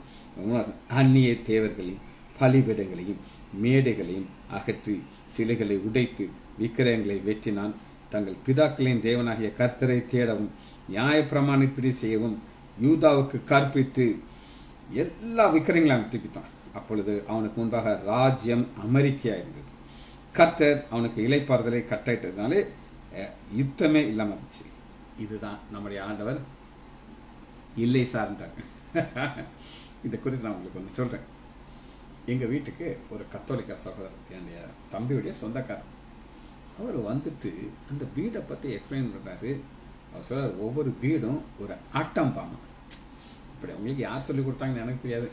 அந்நிய தேவர்களையும் பலிபீடங்களையும் மேடைகளையும் அகற்றி சிலைகளை உடைத்து விக்கிரகங்களை வெற்றினான். தங்கள் பிதாக்களின் தேவனாகிய கர்த்தரை தேடவும் நியாயப்பிரமாணப்படி செய்யவும் யூதாவுக்கு கற்பித்து எல்லா விக்கிரங்களையும் திருப்பித்தான். அப்பொழுது அவனுக்கு முன்பாக ராஜ்யம் அமெரிக்கையா இருந்தது. கர்த்தர் அவனுக்கு இளைப்பாறுதலை கட்டளையிட்டதுனாலே யுத்தமே இல்லாம இருந்துச்சு. இதுதான் நம்முடைய ஆண்டவர் இல்லை சார்ந்தாங்க. இதை குறித்து நான் உங்களுக்கு ஒன்று சொல்றேன். எங்க வீட்டுக்கு ஒரு கத்தோலிக்க சகோதரர், என்னுடைய தம்பியுடைய சொந்தக்காரர், அவர் வந்துட்டு அந்த வீடை பத்தி எக்ஸ்பிளைன் பண்றாரு. அவர் சொல்றாரு, ஒவ்வொரு வீடும் ஒரு ஆட்டம் பாம்பு. இப்படி உங்களுக்கு யார் சொல்லி கொடுத்தாங்கன்னு எனக்கு தெரியாது.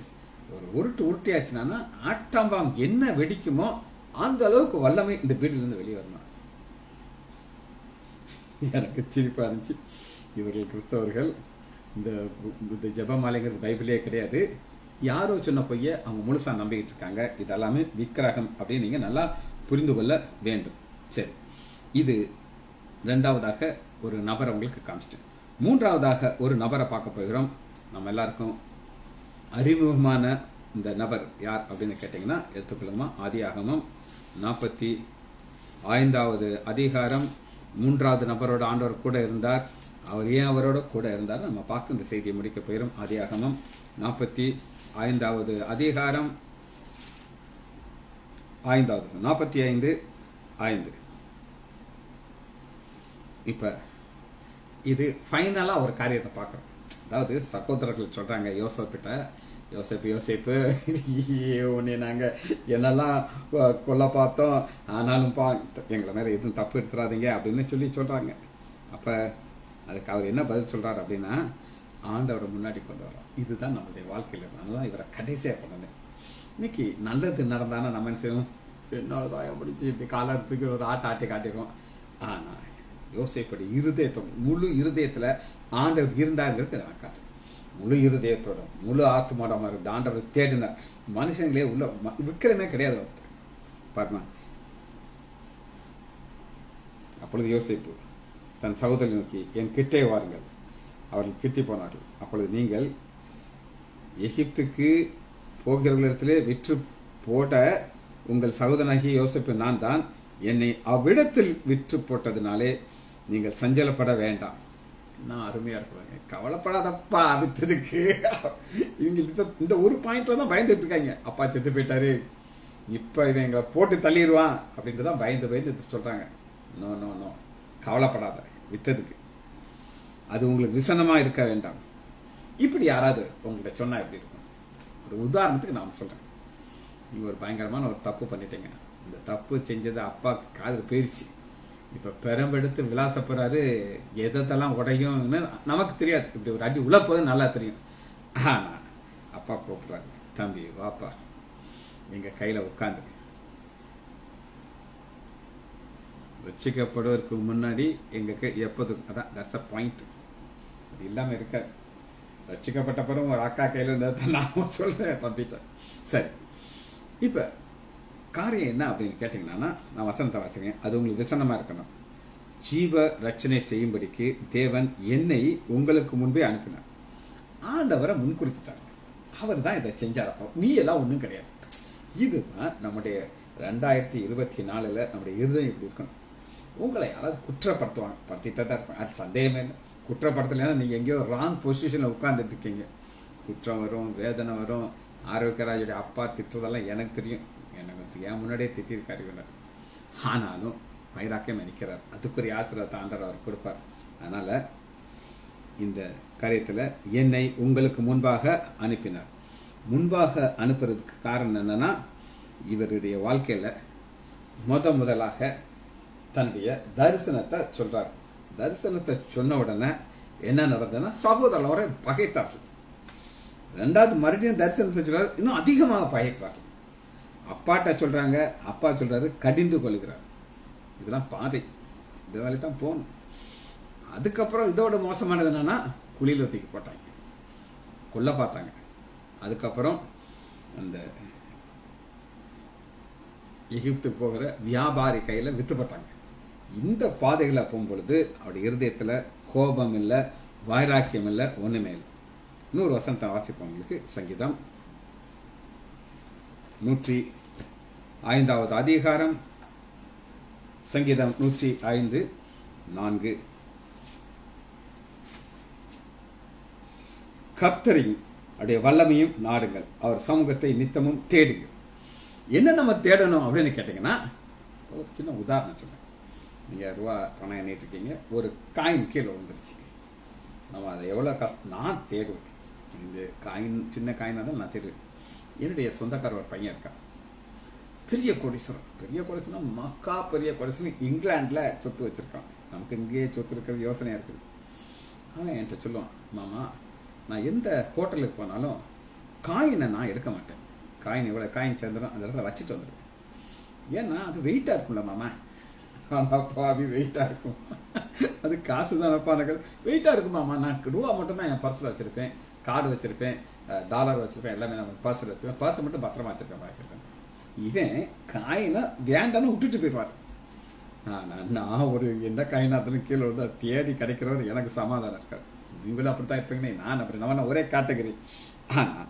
ஒரு உருட்டியாச்சுன்னா ஆட்டம் பாம்பு என்ன வெடிக்குமோ அந்த அளவுக்கு வல்லமை இந்த வீட்டுல இருந்து வெளியே வரணும். எனக்கு சிரிப்பா இருந்துச்சு. இவர்கள் கிறிஸ்தவர்கள், இந்த ஜெபமாலைங்கிறது பைபிளே கிடையாது, யாரோ சொன்ன பொய்ய அவங்க முழுசா நம்பிக்கிட்டு இருக்காங்க. இதெல்லாமே விக்கிரகம் அப்படின்னு நீங்க நல்லா புரிந்து கொள்ள வேண்டும். சரி, இது 2வதாக ஒரு நபரை உங்களுக்கு காமிச்சிட்டேன். 3வதாக ஒரு நபரை பார்க்க போகிறோம். நம்ம எல்லாருக்கும் அறிமுகமான இந்த நபர் யார் அப்படின்னு கேட்டீங்கன்னா, எடுத்துக்கொள்ளுமா, ஆதியாகமம் 45வது அதிகாரம் 3வது நபரோட ஆண்டவர் கூட இருந்தார். அவர் ஏன் அவரோட கூட இருந்தார் நம்ம பார்த்து இந்த செய்தியை முடிக்க போயிடும். ஆதியாகமம் 45வது அதிகாரம் 45:5. இப்ப இது ஃபைனலா ஒரு காரியத்தை பார்க்கிறோம். அதாவது சகோதரர்கள் சொல்றாங்க யோசேப்பிட்ட, யோசேப்பு உன்னை நாங்க என்னெல்லாம் கொல்ல பார்த்தோம், ஆனாலும் எங்களை மேல எதுவும் தப்பு எடுத்துறாதீங்க அப்படின்னு சொல்றாங்க. அப்ப அதுக்கு அவர் என்ன பதில் சொல்றாரு அப்படின்னா, ஆண்டவரை முன்னாடி கொண்டு வரோம். இதுதான் நம்மளுடைய வாழ்க்கையில. அதனால இவரை கடைசியா பண்ணணும். இன்னைக்கு நல்லது நடந்தானா நம்ம என்ன செய்வோம், என்னதான் முடிச்சு இப்படி காலத்துக்கு ஒரு ஆட்டி காட்டிடுவோம். ஆனா யோசேப்படி இருதயத்தோட, முழு இருதயத்துல ஆண்டவர் இருந்தாருங்கிறது நான் காட்டுறேன். முழு இருதயத்தோட முழு ஆத்மாவோட இருந்து ஆண்டவர் தேடினார். மனுஷங்களே உள்ள விக்கிரமே கிடையாது பாருமா. அப்பொழுது யோசேப்பு தன் சகோதரி நோக்கி, என் கிட்டே வாருங்கள். அவர்கள் கிட்டி போனார்கள். அப்பொழுது நீங்கள் எகிப்துக்கு போகிறவர்களிடத்திலே விற்று போட்ட உங்கள் சகோதரனாகிய யோசேப்பு நான் தான். என்னை அவ்விடத்தில் விற்று போட்டதுனாலே நீங்கள் சஞ்சலப்பட வேண்டாம். நான் அருமையா இருக்கிறாங்க. கவலைப்படாதப்பா வித்ததுக்கு. இவங்க இந்த ஒரு பாயிண்ட்ல தான் பயந்துட்டு இருக்காங்க. அப்பா செத்து போயிட்டாரு, இப்ப இவன் எங்களை போட்டு தள்ளிடுவான் அப்படின்ட்டுதான் பயந்து சொல்றாங்க. நோ நோ நோ, கவலைப்படாத, வித்ததுக்கு அது உங்களுக்கு விசனமா இருக்க வேண்டாம். இப்படி யாராவது உங்கள்கிட்ட சொன்னா எப்படி இருக்கும்? ஒரு உதாரணத்துக்கு நான் சொல்றேன். நீங்க ஒரு பயங்கரமான ஒரு தப்பு பண்ணிட்டீங்க. இந்த தப்பு செஞ்சது அப்பா காதல் போயிருச்சு. இப்ப பெரம்பெடுத்து விலாசப்படுறாரு, எதெல்லாம் உடையும் நமக்கு தெரியாது. இப்படி ஒரு அடி உழப்பது நல்லா தெரியும். ஆனா அப்பா கூப்பிடுறாங்க, தம்பி வாப்பா எங்க கையில உட்காந்து. ரட்சிக்கப்படுவதற்கு முன்னாடி எங்க எப்போதும் அதான் தட்ஸ் அ பாயிண்ட். அது இல்லாம இருக்காது. ரட்சிக்கப்பட்ட பிறகு ஒரு அக்கா கையில இருந்தா நான் சொல்றேன் தம்பிட்ட. சரி, இப்ப காரியம் என்ன அப்படின்னு கேட்டீங்கன்னா, நான் வசனத்தை வாசிக்கிறேன். அது உங்களுக்கு விசனமா இருக்கணும். ஜீவ ரட்சனை செய்யும்படிக்கு தேவன் என்னை உங்களுக்கு முன்பே அனுப்பினார். ஆண்டவரை முன்குறித்துட்டாங்க. அவர் தான் இதை செஞ்சார். நீ எல்லாம் ஒண்ணும் கிடையாது. இதுதான் நம்முடைய 2024 நம்முடைய இருதயம் இப்படி இருக்கணும். உங்களை யாராவது குற்றப்படுத்துவாங்க, படுத்திட்டு தான் இருப்பாங்க, அது சந்தேகமே இல்லை. குற்றப்படுத்தலைன்னா நீங்க எங்கேயோ ராங் பொசிஷன்ல உட்கார்ந்துட்டு இருக்கீங்க. குற்றம் வரும், வேதனை வரும். ஆரோக்கியராஜுடைய அப்பா திட்டுறதெல்லாம் எனக்கு தெரியும். எனக்கு ஏன் முன்னாடியே திட்டிருக்காரு இவர். ஆனாலும் வைராக்கியம் நினைக்கிறார். அதுக்குரிய ஆசீர்வாதத்தை ஆண்டவர் அவர் கொடுப்பார். அதனால இந்த காரியத்துல என்னை உங்களுக்கு முன்பாக அனுப்பினார். முன்பாக அனுப்புறதுக்கு காரணம் என்னன்னா, இவருடைய வாழ்க்கையில முதலாக தன்னுடைய தரிசனத்தை சொல்றார். தரிசனத்தை சொன்ன உடனே என்ன நடந்ததுன்னா, சகோதரரை பகைத்தார்கள். ரெண்டாவது மறுபடியும் தரிசனத்தை சொல்றாரு, இன்னும் அதிகமாக பகைப்பார்கள். அப்பாட்ட சொல்றாங்க, அப்பா சொல்றாரு கடிந்து கொள்கிறார். இதெல்லாம் பாதை, இந்த வேலை தான் போகணும். அதுக்கப்புறம் இதோட மோசமானது என்னன்னா, குழியில தூக்கி போட்டாங்க, கொல்ல பார்த்தாங்க. அதுக்கப்புறம் அந்த எகிப்துக்கு போகிற வியாபாரி கையில வித்துப்பட்டாங்க. இந்த பாதைகளை போகும்பொழுது அவருடைய இருதயத்துல கோபம் இல்லை, வைராக்கியம் இல்லை, ஒண்ணுமே இல்லை. இன்னொரு வசனத்தை வாசிப்போம் உங்களுக்கு. சங்கீதம் 105வது அதிகாரம், சங்கீதம் 105:4. கர்த்தரையும் அவருடைய வல்லமையும் நாடுங்கள், அவர் சமூகத்தை நித்தமும் தேடுங்கள். என்ன நம்ம தேடணும் அப்படின்னு கேட்டீங்கன்னா, ஒரு சின்ன உதாரணம் சொல்றேன். நீங்க ரூபா பணம் எண்ணிட்டு இருக்கீங்க, ஒரு காயின் கீழே விழுந்துருச்சு. நம்ம அதை எவ்வளவு கஷ்டம், நான் தேடுவேன். இந்த காயின் சின்ன காயினா தான் நான் தேடுவேன். என்னுடைய சொந்தக்கார ஒரு பையன் இருக்கான், பெரிய கோடீஸ்வரன். பெரிய கோடீஸ்வரன், மக்கா பெரிய கோடீஸ்வரன். இங்கிலாந்துல சொத்து வச்சிருக்கான். நமக்கு இங்கேயே சொத்து இருக்கிறது யோசனையா இருக்குது. அவன் என்கிட்ட சொல்லுவான், மாமா நான் எந்த ஹோட்டலுக்கு போனாலும் காயினை நான் எடுக்க மாட்டேன். காயின் எவ்வளவு காயின் சேர்ந்துடும் அந்த இடத்துல வச்சுட்டு வந்துடுவேன். ஏன்னா அது வெயிட்டா இருக்கும்ல மாமா. பாவி வெயிட்டா இருக்கும், அது காசு தானப்பா, வெயிட்டா இருக்கும் மாமா. நான் ரூபா மட்டும் தான் என் பர்ஸ்ல வச்சிருப்பேன், கார்டு வச்சிருப்பேன், டாலர் வச்சிருப்பேன், எல்லாமே நம்ம பர்ஸ்ல வச்சிருப்பேன். பர்ஸ் மட்டும் பத்திரமா வச்சிருப்பேன். இவன் காயினை வேண்டான்னு விட்டுட்டு போயிடுவாரு. நான் ஒரு எந்த காயினா இருந்தாலும் கீழே வந்து தேடி கிடைக்கிறவர் எனக்கு சமாதானம் இருக்காது. நீங்களும் அப்படித்தான் இருப்பீங்கன்னே, நான் அப்படி நான் ஒரே கேட்டகரி. ஆனா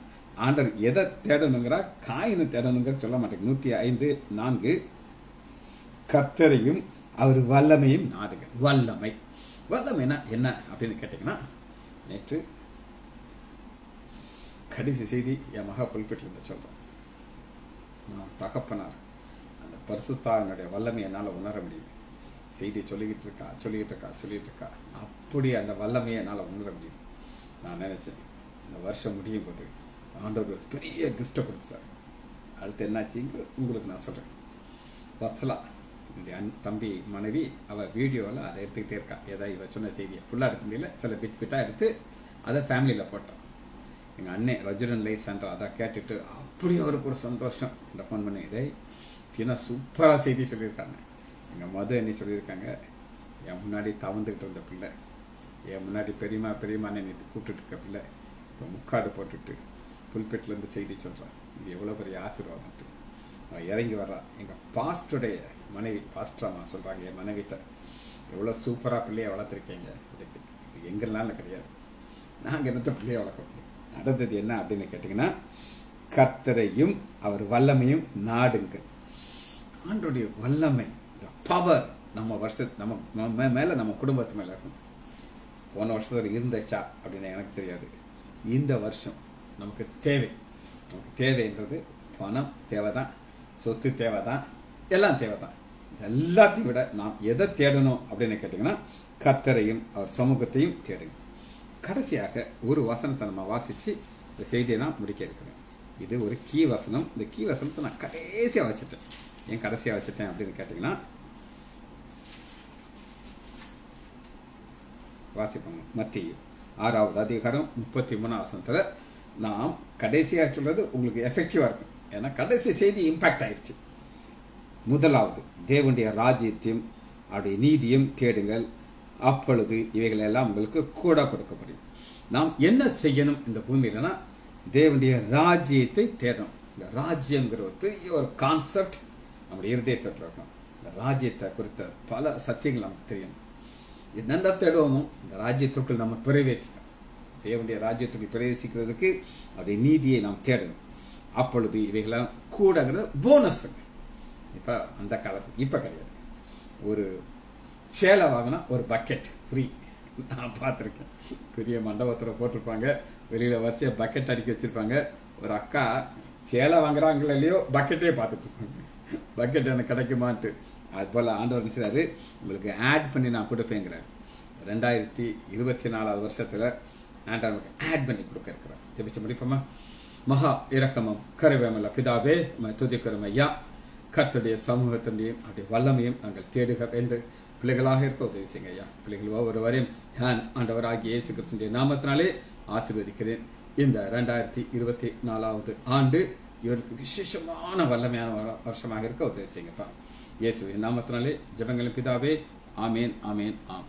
ஆண்டர் எதை தேடணுங்கிறா, காயினை தேடணுங்கிற சொல்ல மாட்டேங்க. 105:4 கர்த்தரையும் அவர் வல்லமையும் நாடுங்க. வல்லமைனா என்ன அப்படின்னு கேட்டீங்கன்னா, நேற்று கடைசி செய்தி என் மகா புல்பிட்டில் இருந்து சொல்றேன். நான் தகப்பனார், அந்த பரிசுத்தாவினுடைய வல்லமை என்னால் உணர முடியும். செய்தி சொல்லிக்கிட்டு இருக்கா. அப்படி அந்த வல்லமையை என்னால் உணர முடியும். நான் நினைச்சேன், இந்த வருஷம் முடியும் போது ஆண்டவர் ஒரு பெரிய கிஃப்டை கொடுத்துட்டாரு. அடுத்து என்னாச்சு உங்களுக்கு நான் சொல்றேன். வத்சலா என்னுடைய தம்பி மனைவி, அவ வீடியோவில் அதை எடுத்துக்கிட்டே இருக்கா. ஏதாவது இவ சொன்ன செய்தியை ஃபுல்லாக எடுக்க முடியல, சில பிட்டா எடுத்து அதை ஃபேமிலியில் போட்டான். எங்கள் அண்ணன் ரஜுரன் லைஸ் சென்டர் அதை கேட்டுட்டு அப்படி அவருக்கு ஒரு சந்தோஷம். இந்த ஃபோன் பண்ணி, இதை டீனா சூப்பராக செய்தி சொல்லியிருக்காங்க. எங்கள் மது அண்ணி சொல்லியிருக்காங்க, என் முன்னாடி தவந்துக்கிட்டு இருந்த பிள்ளை, என் முன்னாடி பெரியம்மான்னு என்னை கூப்பிட்டுட்டு இருக்க பிள்ளை இப்போ முக்காடு போட்டுட்டு புல்பெட்டிலேருந்து செய்தி சொல்கிறான். இது எவ்வளோ பெரிய ஆசீர்வாதம். அவன் இறங்கி வர்றா. எங்கள் பாஸ்டருடைய மனைவி, பாஸ்டர் அம்மா சொல்கிறாங்க, என் மனைவிட்ட எவ்வளோ சூப்பராக பிள்ளையை வளர்த்துருக்கீங்க. இது எங்கள்னால கிடையாது, நாங்கள் என்னத்த பிள்ளையை வளர்க்க முடியும். அடுத்தது என்ன அப்படின்னு கேட்டீங்கன்னா, கர்த்தரையும் அவர் வல்லமையும் நாடுங்கள். ஆண்டோடைய வல்லமை, பவர் நம்ம நம்ம மேல, நம்ம குடும்பத்து மேல இருக்கும். போன வருஷத்துல இருந்துச்சா அப்படின்னு எனக்கு தெரியாது. இந்த வருஷம் நமக்கு தேவை. நமக்கு தேவைன்றது பணம் தேவைதான், சொத்து தேவைதான், எல்லாம் தேவைதான். எல்லாத்தையும் விட நாம் எதை தேடணும் அப்படின்னு கேட்டீங்கன்னா, கர்த்தரையும் அவர் சமூகத்தையும் தேடுங்க. கடைசியாக ஒரு வசனத்தை நம்ம வாசிச்சு இந்த செய்தியை நான் முடிக்க இருக்கிறேன். இது ஒரு கீ வசனம். இந்த கீ வசனத்தை நான் கடைசியா வச்சுட்டேன். ஏன் கடைசியா வச்சுட்டேன் அப்படின்னு கேட்டீங்கன்னா, வாசிப்பாங்க. மத்தேயு 6வது அதிகாரம் 33 வசனத்துல நாம் கடைசியா சொல்றது உங்களுக்கு எஃபெக்டிவா இருக்கும். ஏன்னா கடைசி செய்தி இம்பாக்ட் ஆயிடுச்சு. முதலாவது, தேவனுடைய ராஜ்யத்தையும் அவருடைய நீதியும் தேடுங்கள், அப்பொழுது இவைகள் எல்லாம் உங்களுக்கு கூட கொடுக்கப்படும். நாம் என்ன செய்யணும் இந்த பூமியிலனா, தேவனுடைய ராஜ்யத்தை தேடணும். இந்த ராஜ்யம்ங்கிற ஒரு பெரிய ஒரு கான்செப்ட் நம்முடைய இருதயத்தை இருக்கணும். இந்த ராஜ்யத்தை குறித்த பல சத்தியங்கள் நமக்கு தெரியணும். என்னென்ன தேடுவோமோ இந்த ராஜ்யத்திற்குள் நம்ம பிரவேசிக்கணும். தேவனுடைய ராஜ்யத்துக்குள் பிரவேசிக்கிறதுக்கு அவருடைய நீதியை நாம் தேடணும். அப்பொழுது இவைகளாம் கூடங்கிற போனஸ். இப்ப அந்த காலத்துக்கு இப்ப கிடையாது. ஒரு சேலை வாங்கினா ஒரு பக்கெட் ஃப்ரீ. நான் பார்த்துருக்கேன். பெரிய மண்டபத்தில் போட்டிருப்பாங்க, வெளியில வரிசையா பக்கெட் அடிக்க வச்சிருப்பாங்க. ஒரு அக்கா சேலை வாங்குறாங்களோ இல்லையோ பக்கெட்டே பார்த்துட்டு இருப்பாங்க. பக்கெட் எனக்கு கிடைக்குமான்ட்டு. அது போல ஆண்டவர் நினைச்சாரு, உங்களுக்கு ஆட் பண்ணி நான் கொடுப்பேங்கிறார். 2024 வருஷத்துல ஆண்டவர் ஆட் பண்ணி கொடுக்க இருக்கிறார். ஜெபிச்சு முடிப்போமா? மகா இரக்கமும் கருவேமல்ல பிதாவே, துதிக்கிறோம் ஐயா. கர்த்தருடைய சமூகத்தினையும் அவருடைய வல்லமையும் நாங்கள் தேடுக என்று பிள்ளைகளாக இருக்க உதவி செய்யுங்க ஐயா. பிள்ளைகள் ஒவ்வொருவரையும் ஆண்டவராகிய இயேசு கிறிஸ்துவின் நாமத்தினாலே ஆசீர்வதிக்கிறேன். இந்த 2024 ஆண்டு இவருக்கு விசேஷமான வல்லமையான வருஷமாக இருக்க உதவி செய்யுங்கப்பா. இயேசுவின் நாமத்தினாலே ஜெபங்களின் பிதாவே, ஆமேன், ஆமேன், ஆம்.